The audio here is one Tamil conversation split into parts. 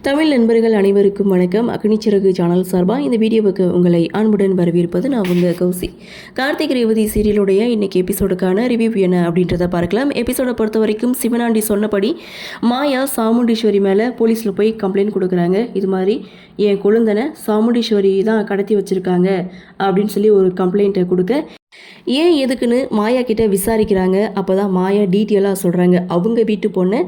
தமிழ் நண்பர்கள் அனைவருக்கும் வணக்கம். அக்னிச்சிறகு சேனல் சார்பாக இந்த வீடியோவுக்கு உங்களை அன்புடன் வரவேற்பது நான் உங்கள் கௌசி. கார்த்திக் ரேவதி சீரியலுடைய இன்னைக்கு எபிசோடுக்கான ரிவ்யூ என்ன அப்படின்றத பார்க்கலாம். எபிசோடை பொறுத்த வரைக்கும் சிவனாண்டி சொன்னபடி மாயா சாமுண்டீஸ்வரி மேலே போலீஸில் போய் கம்ப்ளைண்ட் கொடுக்குறாங்க. இது மாதிரி என் கொழுந்தனை சாமுண்டீஸ்வரி தான் கடத்தி வச்சுருக்காங்க அப்படின்னு சொல்லி ஒரு கம்ப்ளைண்ட்டை கொடுக்க, ஏன் எதுக்குன்னு மாயா கிட்ட விசாரிக்கிறாங்க. அப்போ தான் மாயா டீட்டெயிலாக சொல்கிறாங்க. அவங்க வீட்டு பொண்ணை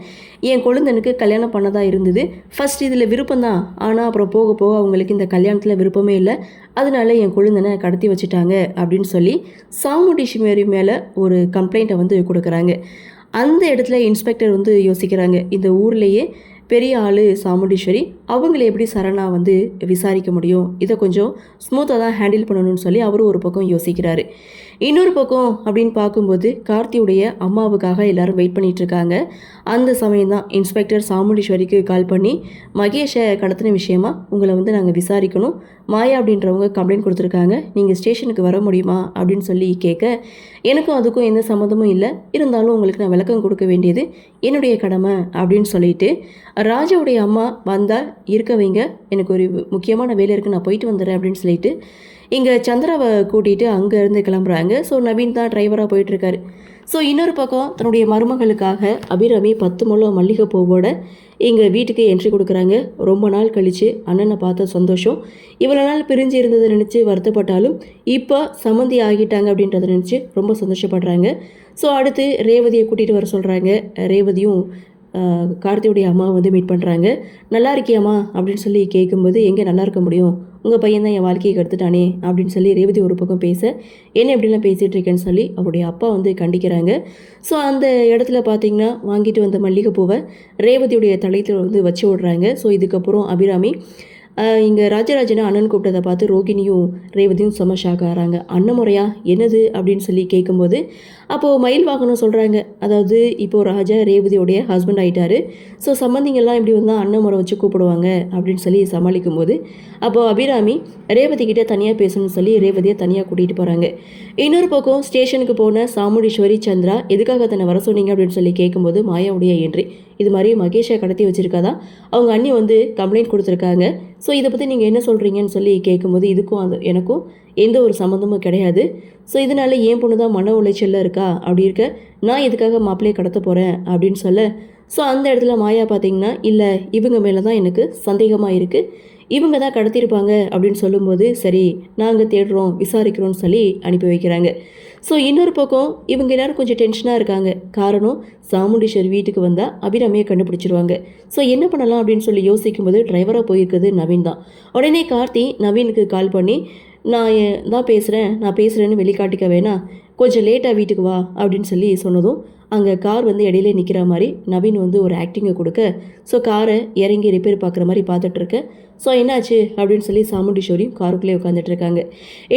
என் கொழுந்தனுக்கு கல்யாணம் பண்ணதாக இருந்தது. ஃபஸ்ட் இதில் விருப்பம்தான், ஆனால் அப்புறம் போக போக அவங்களுக்கு இந்த கல்யாணத்தில் விருப்பமே இல்லை, அதனால என் கொழுந்தனை கடத்தி வச்சுட்டாங்க அப்படின்னு சொல்லி சாமுண்டீஸ்வரி மேலே ஒரு கம்ப்ளைண்ட்டை வந்து கொடுக்குறாங்க. அந்த இடத்துல இன்ஸ்பெக்டர் வந்து யோசிக்கிறாங்க, இந்த ஊர்லேயே பெரிய ஆள் சாமுண்டீஸ்வரி, அவங்கள எப்படி சரணா வந்து விசாரிக்க முடியும், இதை கொஞ்சம் ஸ்மூத்தாக தான் ஹேண்டில் பண்ணணும்னு சொல்லி அவரும் ஒரு பக்கம் யோசிக்கிறாரு. இன்னொரு பக்கம் அப்படின்னு பார்க்கும்போது கார்த்தியுடைய அம்மாவுக்காக எல்லாரும் வெயிட் பண்ணிட்டு இருக்காங்க. அந்த சமயம் தான் இன்ஸ்பெக்டர் சாமுண்டீஸ்வரிக்கு கால் பண்ணி, மகேஷை கடத்தின விஷயமா உங்களை வந்து நாங்கள் விசாரிக்கணும், மாயா அப்படின்றவங்க கம்ப்ளைண்ட் கொடுத்துருக்காங்க, நீங்கள் ஸ்டேஷனுக்கு வர முடியுமா அப்படின்னு சொல்லி கேட்க, எனக்கும் அதுக்கும் எந்த சம்மந்தமும் இல்லை, இருந்தாலும் உங்களுக்கு நான் விளக்கம் கொடுக்க வேண்டியது என்னுடைய கடமை அப்படின்னு சொல்லிட்டு, ராஜாவுடைய அம்மா வந்தால் இருக்க வைங்க, எனக்கு ஒரு முக்கியமான வேலை இருக்குது, நான் போயிட்டு வந்துடுறேன் அப்படின்னு சொல்லிட்டு இங்கே சந்திராவை கூட்டிகிட்டு அங்கேருந்து கிளம்புறாங்க. ஸோ நவீன் தான் டிரைவராக போயிட்டுருக்காரு. ஸோ இன்னொரு பக்கம் தன்னுடைய மருமகளுக்காக அபிராமி 10 முழம் மல்லிகை பூவோட எங்கள் வீட்டுக்கு என்ட்ரி கொடுக்குறாங்க. ரொம்ப நாள் கழித்து அண்ணனை பார்த்த சந்தோஷம், இவ்வளோ நாள் பிரிஞ்சு இருந்ததை நினச்சி வருத்தப்பட்டாலும் இப்போ சம்மந்தி ஆகிட்டாங்க அப்படின்றத நினச்சி ரொம்ப சந்தோஷப்படுறாங்க. ஸோ அடுத்து ரேவதியை கூட்டிகிட்டு வர சொல்கிறாங்க. ரேவதியும் கார்த்தியுடைய அம்மா வந்து மீட் பண்ணுறாங்க. நல்லா இருக்கியாம்மா அப்படின்னு சொல்லி கேட்கும்போது, எங்கே நல்லா இருக்க முடியும், உங்கள் பையன் தான் என் வாழ்க்கையை கெடுத்துட்டானே அப்படின்னு சொல்லி ரேவதி ஒரு பக்கம் பேச, என்ன எப்படிலாம் பேசிகிட்டு இருக்கேன்னு சொல்லி அவருடைய அப்பா வந்து கண்டிக்கிறாங்க. ஸோ அந்த இடத்துல பார்த்திங்கன்னா வாங்கிட்டு வந்த மல்லிகைப்பூவை ரேவதியுடைய தலையில் வந்து வச்சு விடுறாங்க. ஸோ இதுக்கப்புறம் அபிராமி இங்கே ராஜராஜனை அண்ணன் கூப்பிட்டதை பார்த்து ரோகிணியும் ரேவதியும் செம ஷாக் ஆகிறாங்க. அண்ணன் முறையா என்னது அப்படின்னு சொல்லி கேட்கும்போது, அப்போது மயில் வாகனம் சொல்கிறாங்க, அதாவது இப்போது ராஜா ரேவதியோடைய ஹஸ்பண்ட் ஆகிட்டாரு, ஸோ சம்மந்திங்கெல்லாம் இப்படி வந்தால் அண்ணன் முறை வச்சு கூப்பிடுவாங்க அப்படின்னு சொல்லி சமாளிக்கும் போது, அப்போது அபிராமி ரேவதி கிட்டே தனியாக பேசணும்னு சொல்லி ரேவதியை தனியாக கூட்டிகிட்டு போகிறாங்க. இன்னொரு பக்கம் ஸ்டேஷனுக்கு போன சாமுண்டீஸ்வரி சந்திரா எதுக்காக தன்னை வர சொன்னீங்க அப்படின்னு சொல்லி கேட்கும்போது, மாயாவுடைய என்ட்ரி, இது மாதிரி மகேஷை கடத்தி வச்சுருக்காதா, அவங்க அண்ணி வந்து கம்ப்ளைண்ட் கொடுத்துருக்காங்க, ஸோ இதை பற்றி நீங்கள் என்ன சொல்கிறீங்கன்னு சொல்லி கேட்கும்போது, இதுக்கும் அது எனக்கும் எந்த ஒரு சம்மந்தமும் கிடையாது, ஸோ இதனால் என் பொண்ணு தான் மன உளைச்சலில் இருக்கா, அப்படி இருக்க நான் எதுக்காக மாப்பிள்ளையை கடத்த போகிறேன் அப்படின்னு சொல்ல, ஸோ அந்த இடத்துல மாயா பார்த்தீங்கன்னா, இல்லை இவங்க மேலே தான் எனக்கு சந்தேகமாக இருக்குது, இவங்க தான் கடத்தியிருப்பாங்க அப்படின்னு சொல்லும்போது, சரி நாங்கள் தேடுறோம் விசாரிக்கிறோன்னு சொல்லி அனுப்பி வைக்கிறாங்க. ஸோ இன்னொரு பக்கம் இவங்க எல்லோரும் கொஞ்சம் டென்ஷனாக இருக்காங்க. காரணம், சாமுண்டீஸ்வரி வீட்டுக்கு வந்தால் அபிராமியை கண்டுபிடிச்சிருவாங்க. ஸோ என்ன பண்ணலாம் அப்படின்னு சொல்லி யோசிக்கும்போது டிரைவராக போயிருக்குது நவீன் தான். உடனே கார்த்தி நவீனுக்கு கால் பண்ணி, நான் தான் பேசுகிறேன், நான் பேசுகிறேன்னு வெளிக்காட்டிக்க வேணாம், கொஞ்சம் லேட்டாக வீட்டுக்கு வா அப்படின்னு சொல்லி சொன்னதும், அங்கே கார் வந்து இடையிலே நிற்கிற மாதிரி நவீன் வந்து ஒரு ஆக்டிங்கை கொடுக்க, ஸோ காரை இறங்கி ரிப்பேர் பார்க்குற மாதிரி பார்த்துட்ருக்க, ஸோ என்னாச்சு அப்படின்னு சொல்லி சாமுண்டீஸ்வரியும் காருக்குள்ளே உட்காந்துட்ருக்காங்க.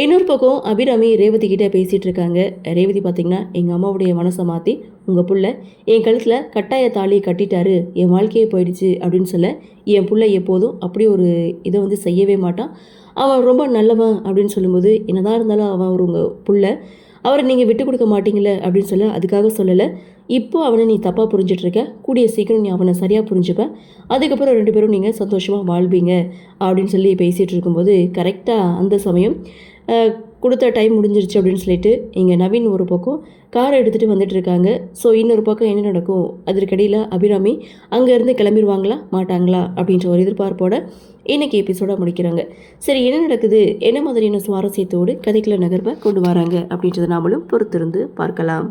இன்னொரு பக்கம் அபிராமி ரேவதி கிட்டே பேசிகிட்டு இருக்காங்க. ரேவதி பார்த்திங்கன்னா, எங்கள் அம்மாவுடைய மனசை மாற்றி உங்கள் புள்ள என் கழுத்தில் கட்டாய தாலி கட்டிட்டாரு, என் வாழ்க்கையே போயிடுச்சு அப்படின்னு சொல்ல, என் புள்ள எப்போதும் அப்படி ஒரு இதை வந்து செய்யவே மாட்டான், அவன் ரொம்ப நல்லவன் அப்படின்னு சொல்லும்போது, என்னதான் இருந்தாலும் அவன் ஒரு உங்கள் புள்ள, அவரை நீங்கள் விட்டு கொடுக்க மாட்டீங்களே அப்படின்னு சொல்ல, அதுக்காக சொல்லலை, இப்போ அவனை நீ தப்பாக புரிஞ்சிட்ருக்க, கூடிய சீக்கிரம் நீ அவனை சரியாக புரிஞ்சுப்ப, அதுக்கப்புறம் 2 பேரும் நீங்கள் சந்தோஷமாக வாழ்வீங்க அப்படின்னு சொல்லி பேசிகிட்டு இருக்கும்போது, கரெக்டாக அந்த சமயம் கொடுத்த டைம் முடிஞ்சிருச்சு அப்படின்னு சொல்லிட்டு இங்கே நவீன் ஒரு பக்கம் காரை எடுத்துகிட்டு வந்துட்டுருக்காங்க. ஸோ இன்னொரு பக்கம் என்ன நடக்கும், அதற்கிடையில் அபிராமி அங்கேருந்து கிளம்பிடுவாங்களா மாட்டாங்களா அப்படின்ற ஒரு எதிர்பார்ப்போட இன்றைக்கி எபிசோடாக முடிக்கிறாங்க. சரி, என்ன நடக்குது, என்ன மாதிரியான சுவாரஸ்யத்தோடு கதைக்குள்ள நகர்வை கொண்டு வராங்க அப்படின்றத நாமளும் பொறுத்திருந்து பார்க்கலாம்.